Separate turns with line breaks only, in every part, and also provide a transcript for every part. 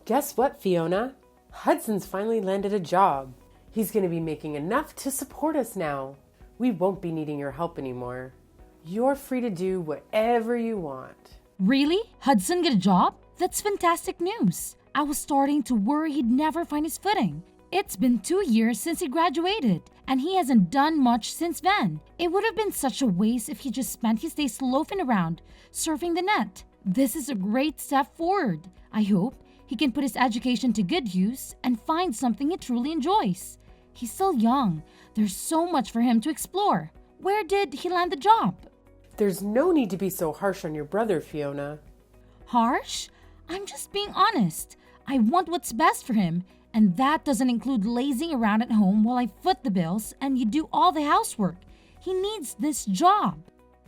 Guess what, Fiona? Hudson's finally landed a job. He's going to be making enough to support us now. We won't be needing your help anymore. You're free to do whatever you want.
Really? Hudson get a job? That's fantastic news. I was starting to worry he'd never find his footing. It's been 2 years since he graduated, and he hasn't done much since then. It would have been such a waste if he just spent his days loafing around, surfing the net. This is a great step forward. I hope he can put his education to good use and find something he truly enjoys. He's still young. There's so much for him to explore. Where did he land the job?
There's no need to be so harsh on your brother, Fiona.
Harsh? I'm just being honest. I want what's best for him, and that doesn't include lazing around at home while I foot the bills and you do all the housework. He needs this job.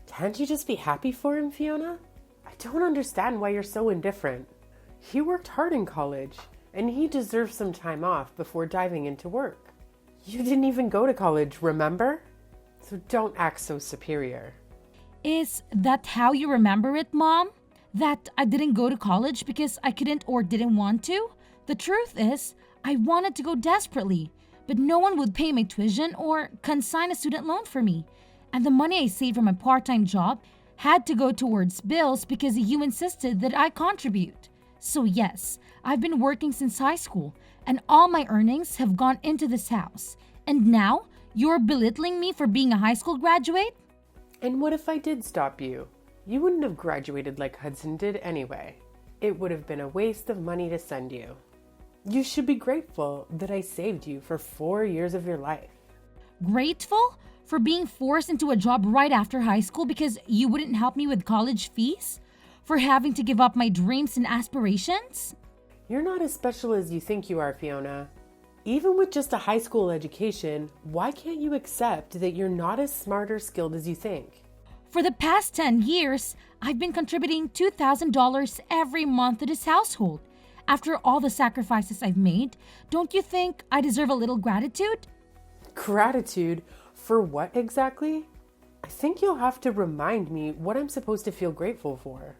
Can't you just be happy for him, Fiona? I don't understand why you're so indifferent. He worked hard in college, and he deserves some time off before diving into work. You didn't even go to college, remember? So don't act so superior.
Is that how you remember it, Mom? That I didn't go to college because I couldn't or didn't want to? The truth is, I wanted to go desperately, but no one would pay my tuition or consign a student loan for me. And the money I saved from my part-time job had to go towards bills because you insisted that I contribute. So yes, I've been working since high school, and all my earnings have gone into this house. And now, you're belittling me for being a high school graduate?
And what if I did stop you? You wouldn't have graduated like Hudson did anyway. It would have been a waste of money to send you. You should be grateful that I saved you for 4 years of your life.
Grateful? For being forced into a job right after high school because you wouldn't help me with college fees? For having to give up my dreams and aspirations?
You're not as special as you think you are, Fiona. Even with just a high school education, why can't you accept that you're not as smart or skilled as you think?
For the past 10 years, I've been contributing $2,000 every month to this household. After all the sacrifices I've made, don't you think I deserve a little gratitude?
Gratitude? For what exactly? I think you'll have to remind me what I'm supposed to feel grateful for.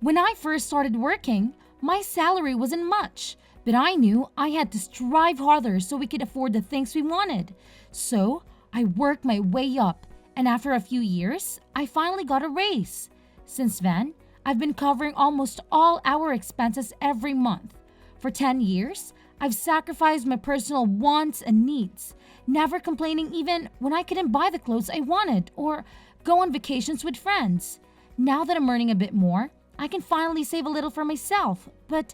When I first started working, my salary wasn't much, but I knew I had to strive harder so we could afford the things we wanted. So I worked my way up, and after a few years, I finally got a raise. Since then, I've been covering almost all our expenses every month. For 10 years, I've sacrificed my personal wants and needs, never complaining even when I couldn't buy the clothes I wanted or go on vacations with friends. Now that I'm earning a bit more, I can finally save a little for myself. But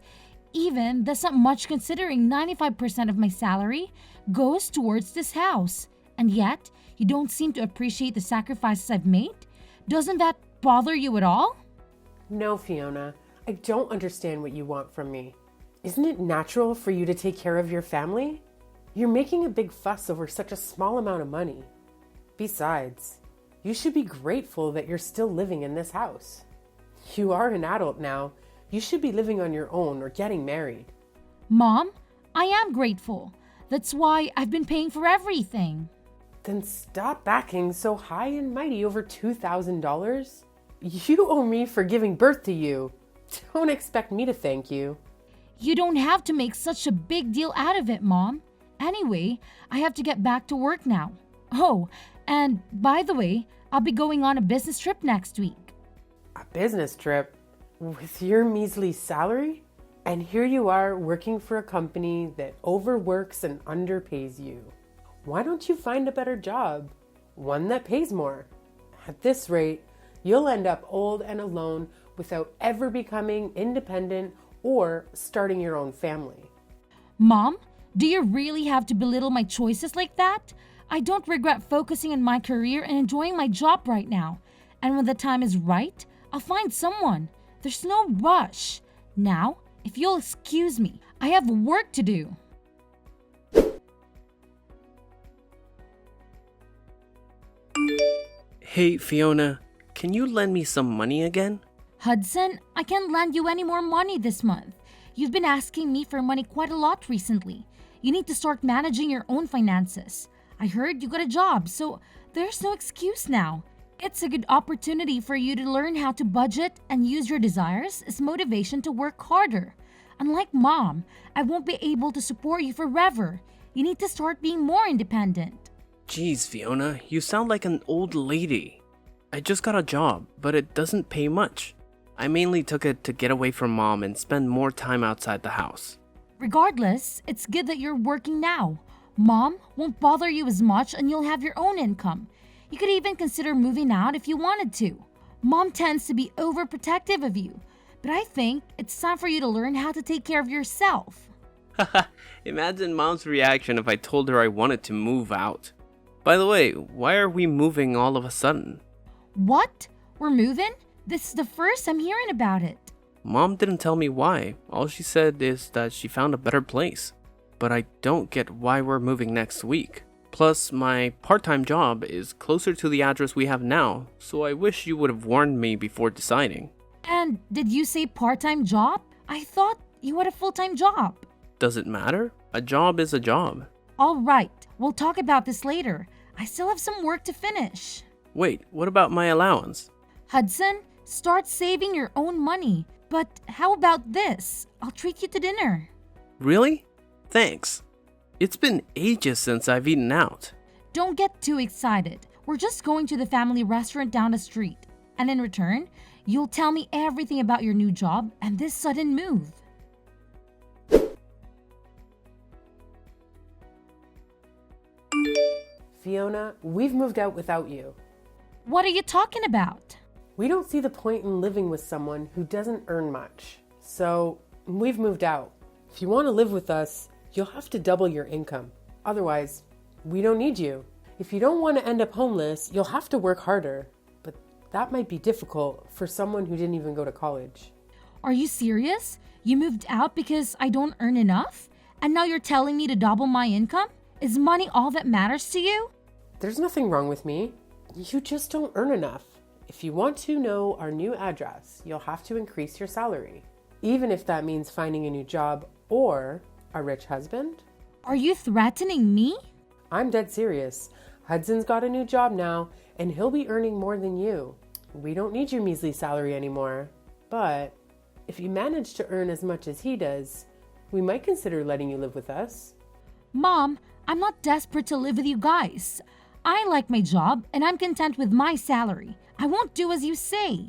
even that's not much considering 95% of my salary goes towards this house. And yet, you don't seem to appreciate the sacrifices I've made? Doesn't that bother you at all?
No, Fiona, I don't understand what you want from me. Isn't it natural for you to take care of your family? You're making a big fuss over such a small amount of money. Besides, you should be grateful that you're still living in this house. You are an adult now. You should be living on your own or getting married.
Mom, I am grateful. That's why I've been paying for everything.
Then stop backing so high and mighty over $2,000. You owe me for giving birth to you. Don't expect me to thank you.
You don't have to make such a big deal out of it, Mom. Anyway, I have to get back to work now. Oh, and by the way, I'll be going on a business trip next week.
A business trip? With your measly salary? And here you are working for a company that overworks and underpays you. Why don't you find a better job? One that pays more. At this rate, you'll end up old and alone without ever becoming independent or starting your own family.
Mom, do you really have to belittle my choices like that? I don't regret focusing on my career and enjoying my job right now. And when the time is right, I'll find someone. There's no rush. Now, if you'll excuse me, I have work to do.
Hey, Fiona, can you lend me some money again?
Hudson, I can't lend you any more money this month. You've been asking me for money quite a lot recently. You need to start managing your own finances. I heard you got a job, so there's no excuse now. It's a good opportunity for you to learn how to budget and use your desires as motivation to work harder. Unlike mom, I won't be able to support you forever. You need to start being more independent.
Jeez, Fiona, you sound like an old lady. I just got a job, but it doesn't pay much. I mainly took it to get away from mom and spend more time outside the house.
Regardless, it's good that you're working now. Mom won't bother you as much and you'll have your own income. You could even consider moving out if you wanted to. Mom tends to be overprotective of you, but I think it's time for you to learn how to take care of yourself.
Haha, imagine mom's reaction if I told her I wanted to move out. By the way, why are we moving all of a sudden?
What? We're moving? This is the first I'm hearing about it.
Mom didn't tell me why. All she said is that she found a better place. But I don't get why we're moving next week. Plus, my part-time job is closer to the address we have now, so I wish you would have warned me before deciding.
And did you say part-time job? I thought you had a full-time job.
Does it matter? A job is a job.
All right, we'll talk about this later. I still have some work to finish.
Wait, what about my allowance?
Hudson, start saving your own money. But how about this? I'll treat you to dinner.
Really? Thanks. It's been ages since I've eaten out.
Don't get too excited. We're just going to the family restaurant down the street. And in return, you'll tell me everything about your new job and this sudden move.
Fiona, we've moved out without you.
What are you talking about?
We don't see the point in living with someone who doesn't earn much. So, we've moved out. If you want to live with us, you'll have to double your income. Otherwise, we don't need you. If you don't want to end up homeless, you'll have to work harder. But that might be difficult for someone who didn't even go to college.
Are you serious? You moved out because I don't earn enough? And now you're telling me to double my income? Is money all that matters to you?
There's nothing wrong with me. You just don't earn enough. If you want to know our new address, you'll have to increase your salary. Even if that means finding a new job or a rich husband.
Are you threatening me?
I'm dead serious. Hudson's got a new job now, and he'll be earning more than you. We don't need your measly salary anymore. But if you manage to earn as much as he does, we might consider letting you live with us.
Mom, I'm not desperate to live with you guys. I like my job, and I'm content with my salary. I won't do as you say.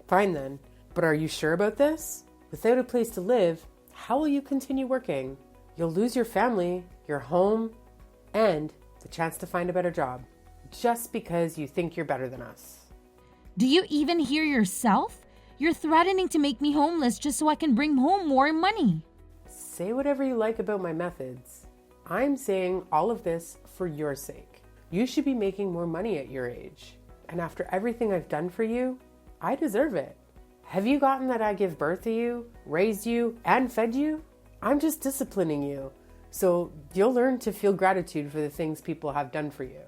Fine then. But are you sure about this? Without a place to live, how will you continue working? You'll lose your family, your home, and the chance to find a better job. Just because you think you're better than us.
Do you even hear yourself? You're threatening to make me homeless just so I can bring home more money.
Say whatever you like about my methods. I'm saying all of this for your sake. You should be making more money at your age. And after everything I've done for you, I deserve it. Have you gotten that I give birth to you, raised you, and fed you? I'm just disciplining you. So you'll learn to feel gratitude for the things people have done for you.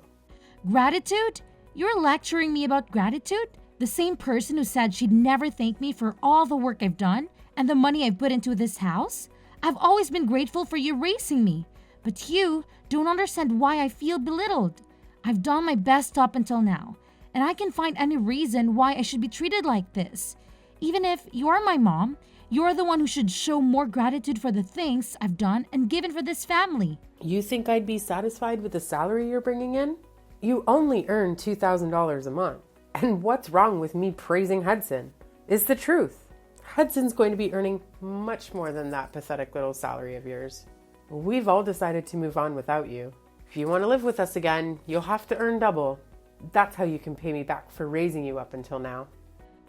Gratitude? You're lecturing me about gratitude? The same person who said she'd never thank me for all the work I've done and the money I've put into this house? I've always been grateful for you raising me. But you don't understand why I feel belittled. I've done my best up until now, and I can find any reason why I should be treated like this. Even if you're my mom, you're the one who should show more gratitude for the things I've done and given for this family.
You think I'd be satisfied with the salary you're bringing in? You only earn $2,000 a month. And what's wrong with me praising Hudson? It's the truth. Hudson's going to be earning much more than that pathetic little salary of yours. We've all decided to move on without you. If you want to live with us again, you'll have to earn double. That's how you can pay me back for raising you up until now.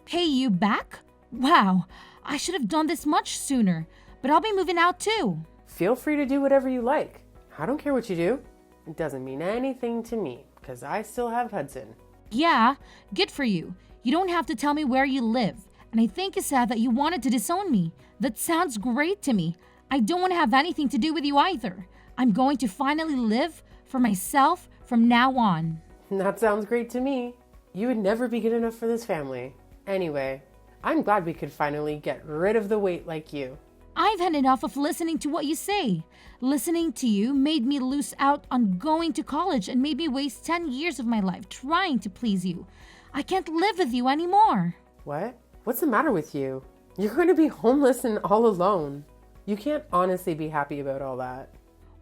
Pay you back? Wow, I should have done this much sooner, but I'll be moving out too.
Feel free to do whatever you like. I don't care what you do. It doesn't mean anything to me, because I still have Hudson.
Yeah, good for you. You don't have to tell me where you live, and I think it's sad that you wanted to disown me. That sounds great to me. I don't want to have anything to do with you either. I'm going to finally live for myself from now on.
That sounds great to me. You would never be good enough for this family. Anyway, I'm glad we could finally get rid of the weight like you.
I've had enough of listening to what you say. Listening to you made me lose out on going to college and made me waste 10 years of my life trying to please you. I can't live with you anymore.
What? What's the matter with you? You're going to be homeless and all alone. You can't honestly be happy about all that.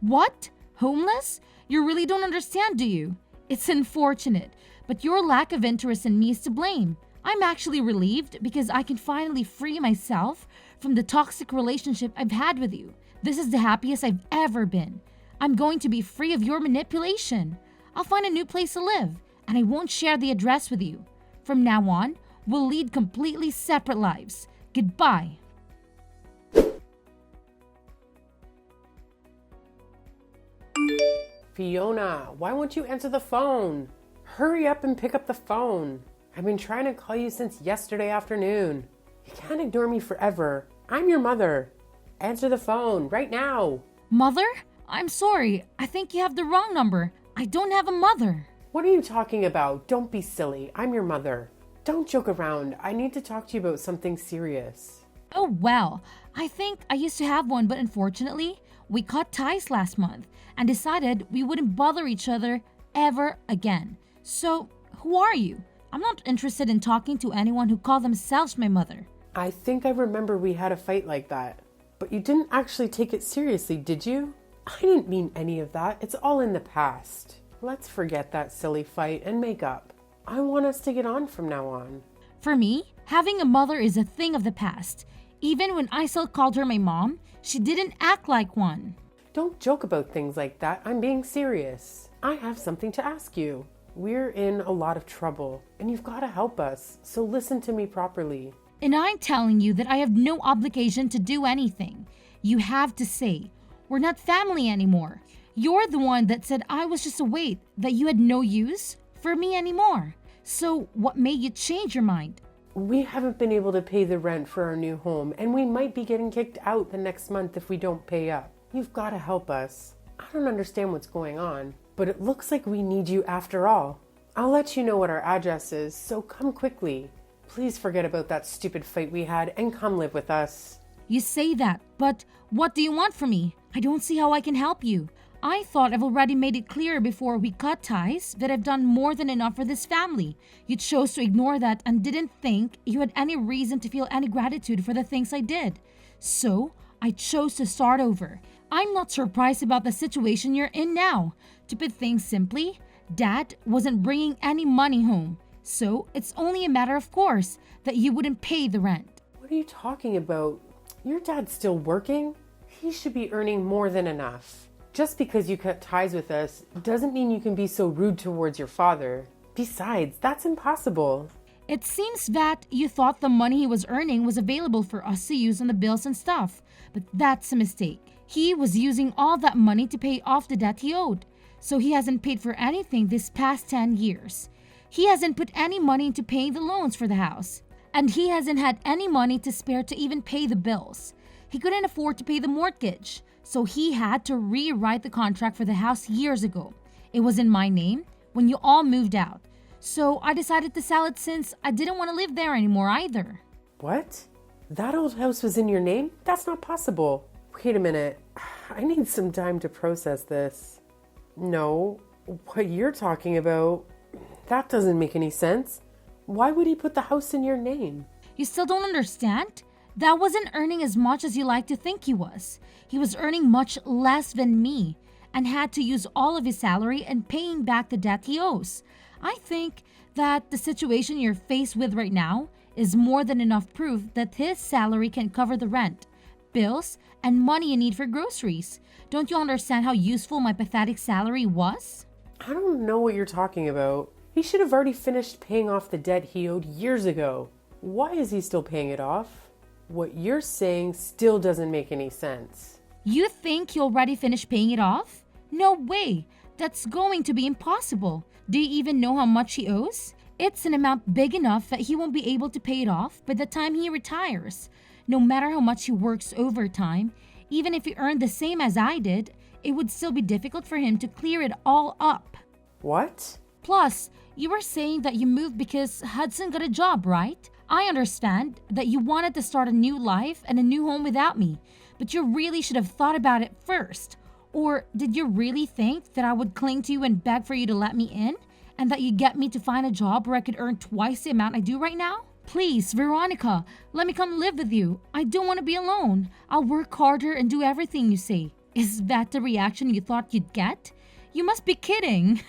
What? Homeless? You really don't understand, do you? It's unfortunate, but your lack of interest in me is to blame. I'm actually relieved because I can finally free myself from the toxic relationship I've had with you. This is the happiest I've ever been. I'm going to be free of your manipulation. I'll find a new place to live, and I won't share the address with you. From now on, we'll lead completely separate lives. Goodbye.
Fiona, why won't you answer the phone? Hurry up and pick up the phone. I've been trying to call you since yesterday afternoon. You can't ignore me forever. I'm your mother. Answer the phone right now.
Mother? I'm sorry. I think you have the wrong number. I don't have a mother.
What are you talking about? Don't be silly. I'm your mother. Don't joke around. I need to talk to you about something serious.
Oh, well, I think I used to have one, but unfortunately, we cut ties last month and decided we wouldn't bother each other ever again. So, who are you? I'm not interested in talking to anyone who call themselves my mother.
I think I remember we had a fight like that. But you didn't actually take it seriously, did you? I didn't mean any of that. It's all in the past. Let's forget that silly fight and make up. I want us to get on from now on.
For me, having a mother is a thing of the past. Even when I still called her my mom, she didn't act like one.
Don't joke about things like that. I'm being serious. I have something to ask you. We're in a lot of trouble, and you've got to help us, so listen to me properly.
And I'm telling you that I have no obligation to do anything. You have to say, we're not family anymore. You're the one that said I was just a weight, that you had no use for me anymore. So what made you change your mind?
We haven't been able to pay the rent for our new home, and we might be getting kicked out the next month if we don't pay up. You've got to help us. I don't understand what's going on, but it looks like we need you after all. I'll let you know what our address is, so come quickly. Please forget about that stupid fight we had and come live with us.
You say that, but what do you want from me? I don't see how I can help you. I thought I've already made it clear before we cut ties that I've done more than enough for this family. You chose to ignore that and didn't think you had any reason to feel any gratitude for the things I did. So, I chose to start over. I'm not surprised about the situation you're in now. To put things simply, Dad wasn't bringing any money home. So, it's only a matter of course that you wouldn't pay the rent.
What are you talking about? Your dad's still working? He should be earning more than enough. Just because you cut ties with us doesn't mean you can be so rude towards your father. Besides, that's impossible.
It seems that you thought the money he was earning was available for us to use on the bills and stuff, but that's a mistake. He was using all that money to pay off the debt he owed, so he hasn't paid for anything this past 10 years. He hasn't put any money into paying the loans for the house, and he hasn't had any money to spare to even pay the bills. He couldn't afford to pay the mortgage, so he had to rewrite the contract for the house years ago. It was in my name when you all moved out. So I decided to sell it since I didn't want to live there anymore either.
What? That old house was in your name? That's not possible. Wait a minute. I need some time to process this. No, what you're talking about, that doesn't make any sense. Why would he put the house in your name?
You still don't understand? That wasn't earning as much as you like to think he was. He was earning much less than me and had to use all of his salary in paying back the debt he owes. I think that the situation you're faced with right now is more than enough proof that his salary can cover the rent, bills, and money you need for groceries. Don't you understand how useful my pathetic salary was?
I don't know what you're talking about. He should have already finished paying off the debt he owed years ago. Why is he still paying it off? What you're saying still doesn't make any sense.
You think he already finished paying it off? No way. That's going to be impossible. Do you even know how much he owes? It's an amount big enough that he won't be able to pay it off by the time he retires. No matter how much he works overtime, even if he earned the same as I did, it would still be difficult for him to clear it all up.
What?
Plus, you were saying that you moved because Hudson got a job, right? I understand that you wanted to start a new life and a new home without me, but you really should have thought about it first. Or did you really think that I would cling to you and beg for you to let me in? And that you'd get me to find a job where I could earn twice the amount I do right now? Please, Veronica, let me come live with you. I don't want to be alone. I'll work harder and do everything you say. Is that the reaction you thought you'd get? You must be kidding.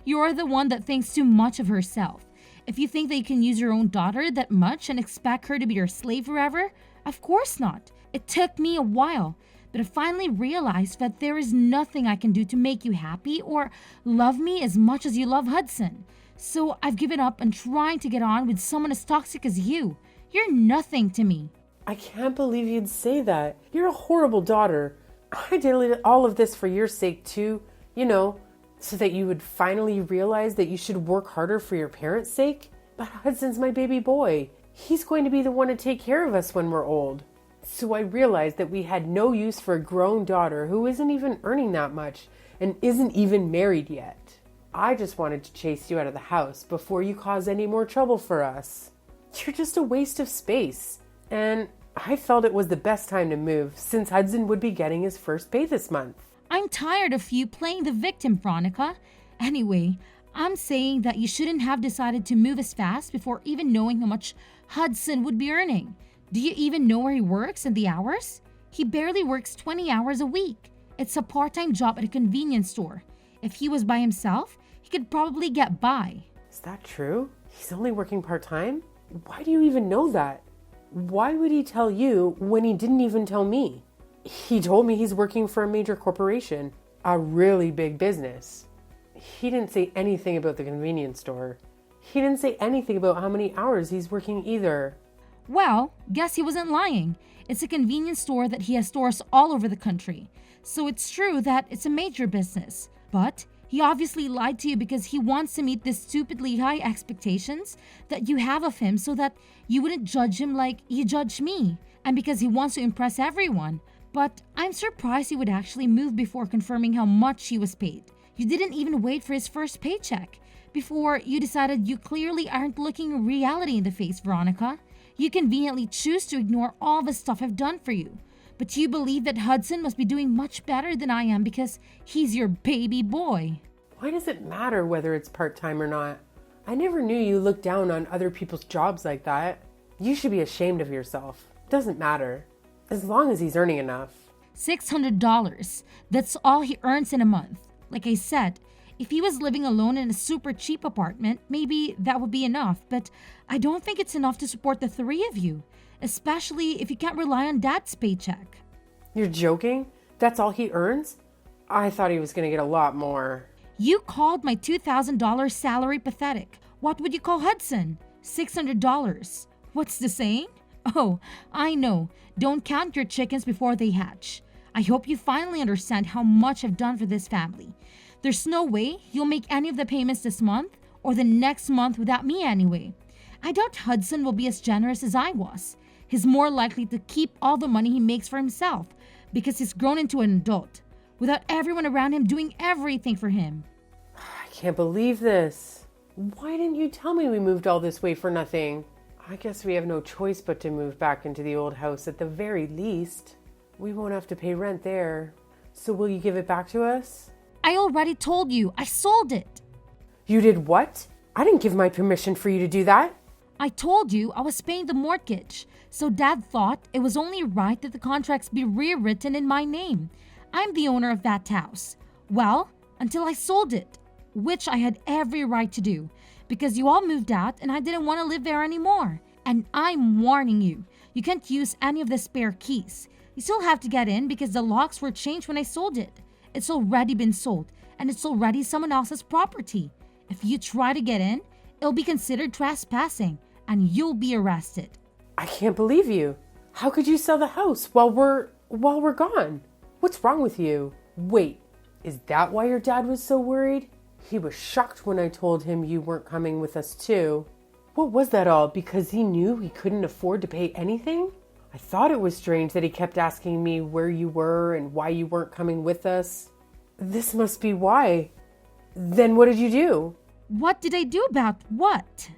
You're the one that thinks too much of herself. If you think that you can use your own daughter that much and expect her to be your slave forever, of course not. It took me a while, but I finally realized that there is nothing I can do to make you happy or love me as much as you love Hudson. So I've given up on trying to get on with someone as toxic as you. You're nothing to me.
I can't believe you'd say that. You're a horrible daughter. I did all of this for your sake too, so that you would finally realize that you should work harder for your parents' sake. But Hudson's my baby boy. He's going to be the one to take care of us when we're old. So I realized that we had no use for a grown daughter who isn't even earning that much and isn't even married yet. I just wanted to chase you out of the house before you cause any more trouble for us. You're just a waste of space. And I felt it was the best time to move since Hudson would be getting his first pay this month.
I'm tired of you playing the victim, Veronica. Anyway, I'm saying that you shouldn't have decided to move as fast before even knowing how much Hudson would be earning. Do you even know where he works and the hours? He barely works 20 hours a week. It's a part-time job at a convenience store. If he was by himself, he could probably get by.
Is that true? He's only working part-time? Why do you even know that? Why would he tell you when he didn't even tell me? He told me he's working for a major corporation, a really big business. He didn't say anything about the convenience store. He didn't say anything about how many hours he's working either.
Well, guess he wasn't lying. It's a convenience store that he has stores all over the country. So it's true that it's a major business. But he obviously lied to you because he wants to meet the stupidly high expectations that you have of him so that you wouldn't judge him like you judge me. And because he wants to impress everyone. But I'm surprised he would actually move before confirming how much he was paid. You didn't even wait for his first paycheck before you decided you clearly aren't looking reality in the face, Veronica. You conveniently choose to ignore all the stuff I've done for you. But you believe that Hudson must be doing much better than I am because he's your baby boy.
Why does it matter whether it's part-time or not? I never knew you looked down on other people's jobs like that. You should be ashamed of yourself. Doesn't matter. As long as he's earning enough.
$600. That's all he earns in a month. Like I said, if he was living alone in a super cheap apartment, maybe that would be enough. But I don't think it's enough to support the three of you. Especially if you can't rely on Dad's paycheck.
You're joking? That's all he earns? I thought he was going to get a lot more.
You called my $2,000 salary pathetic. What would you call Hudson? $600. What's the saying? Oh, I know. Don't count your chickens before they hatch. I hope you finally understand how much I've done for this family. There's no way you'll make any of the payments this month or the next month without me anyway. I doubt Hudson will be as generous as I was. He's more likely to keep all the money he makes for himself because he's grown into an adult, without everyone around him doing everything for him.
I can't believe this. Why didn't you tell me we moved all this way for nothing? I guess we have no choice but to move back into the old house at the very least. We won't have to pay rent there. So will you give it back to us?
I already told you. I sold it.
You did what? I didn't give my permission for you to do that.
I told you I was paying the mortgage, so Dad thought it was only right that the contracts be rewritten in my name. I'm the owner of that house. Well, until I sold it, which I had every right to do, because you all moved out and I didn't want to live there anymore. And I'm warning you, you can't use any of the spare keys. You still have to get in because the locks were changed when I sold it. It's already been sold, and it's already someone else's property. If you try to get in, it'll be considered trespassing, and you'll be arrested.
I can't believe you. How could you sell the house while we're gone? What's wrong with you? Wait, is that why your dad was so worried? He was shocked when I told him you weren't coming with us too. What was that all? Because he knew he couldn't afford to pay anything? I thought it was strange that he kept asking me where you were and why you weren't coming with us. This must be why. Then what did you do?
What did I do about what?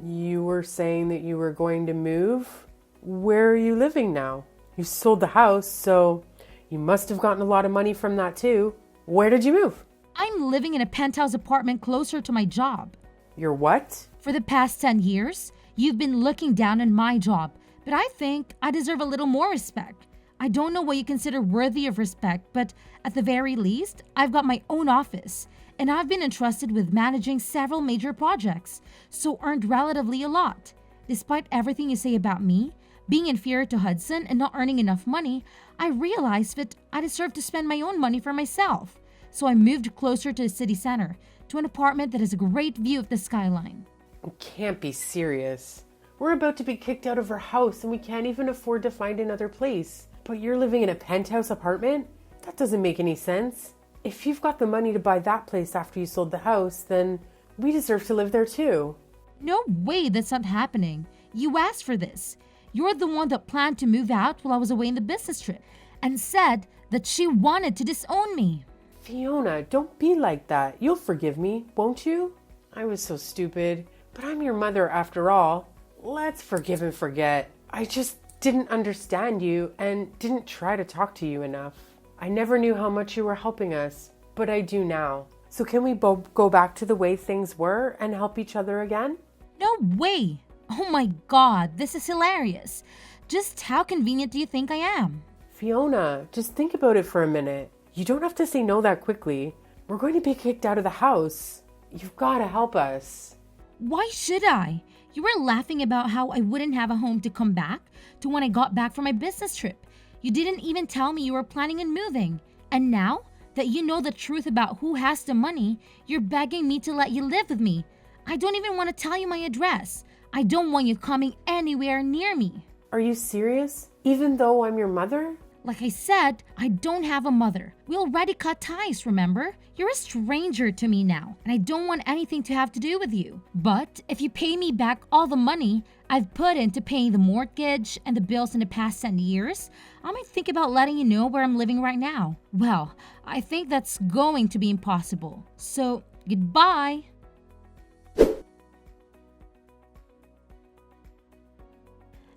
You were saying that you were going to move? Where are you living now? You sold the house, so you must have gotten a lot of money from that too. Where did you move?
I'm living in a penthouse apartment closer to my job.
Your what?
For the past 10 years, You've been looking down on my job, but I think I deserve a little more respect. I don't know what you consider worthy of respect, but at the very least, I've got my own office, and I've been entrusted with managing several major projects, so earned relatively a lot. Despite everything you say about me, being inferior to Hudson and not earning enough money, I realized that I deserve to spend my own money for myself. So I moved closer to the city center, to an apartment that has a great view of the skyline.
You can't be serious. We're about to be kicked out of our house and we can't even afford to find another place. But you're living in a penthouse apartment? That doesn't make any sense. If you've got the money to buy that place after you sold the house, then we deserve to live there too.
No way, that's not happening. You asked for this. You're the one that planned to move out while I was away on the business trip and said that she wanted to disown me.
Fiona, don't be like that. You'll forgive me, won't you? I was so stupid, but I'm your mother after all. Let's forgive and forget. I just didn't understand you and didn't try to talk to you enough. I never knew how much you were helping us, but I do now. So can we both go back to the way things were and help each other again?
No way! Oh my god, this is hilarious. Just how convenient do you think I am?
Fiona, just think about it for a minute. You don't have to say no that quickly. We're going to be kicked out of the house. You've got to help us.
Why should I? You were laughing about how I wouldn't have a home to come back to when I got back from my business trip. You didn't even tell me you were planning on moving. And now that you know the truth about who has the money, you're begging me to let you live with me. I don't even want to tell you my address. I don't want you coming anywhere near me.
Are you serious? Even though I'm your mother?
Like I said, I don't have a mother. We already cut ties, remember? You're a stranger to me now, and I don't want anything to have to do with you. But if you pay me back all the money I've put into paying the mortgage and the bills in the past 10 years, I might think about letting you know where I'm living right now. Well, I think that's going to be impossible. So, goodbye.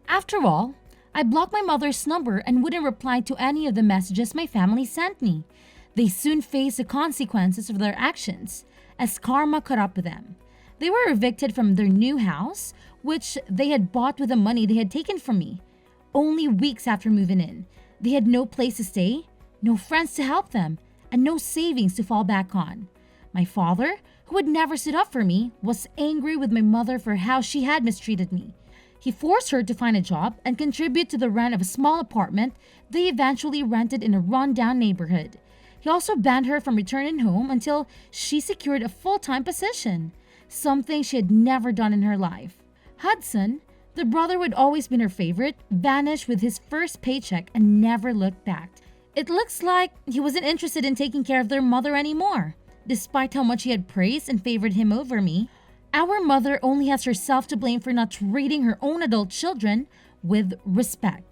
After all, I blocked my mother's number and wouldn't reply to any of the messages my family sent me. They soon faced the consequences of their actions, as karma caught up with them. They were evicted from their new house, which they had bought with the money they had taken from me. Only weeks after moving in, they had no place to stay, no friends to help them, and no savings to fall back on. My father, who had never stood up for me, was angry with my mother for how she had mistreated me. He forced her to find a job and contribute to the rent of a small apartment they eventually rented in a run-down neighborhood. He also banned her from returning home until she secured a full-time position, something she had never done in her life. Hudson, the brother who had always been her favorite, vanished with his first paycheck and never looked back. It looks like he wasn't interested in taking care of their mother anymore, despite how much he had praised and favored him over me. Our mother only has herself to blame for not treating her own adult children with respect.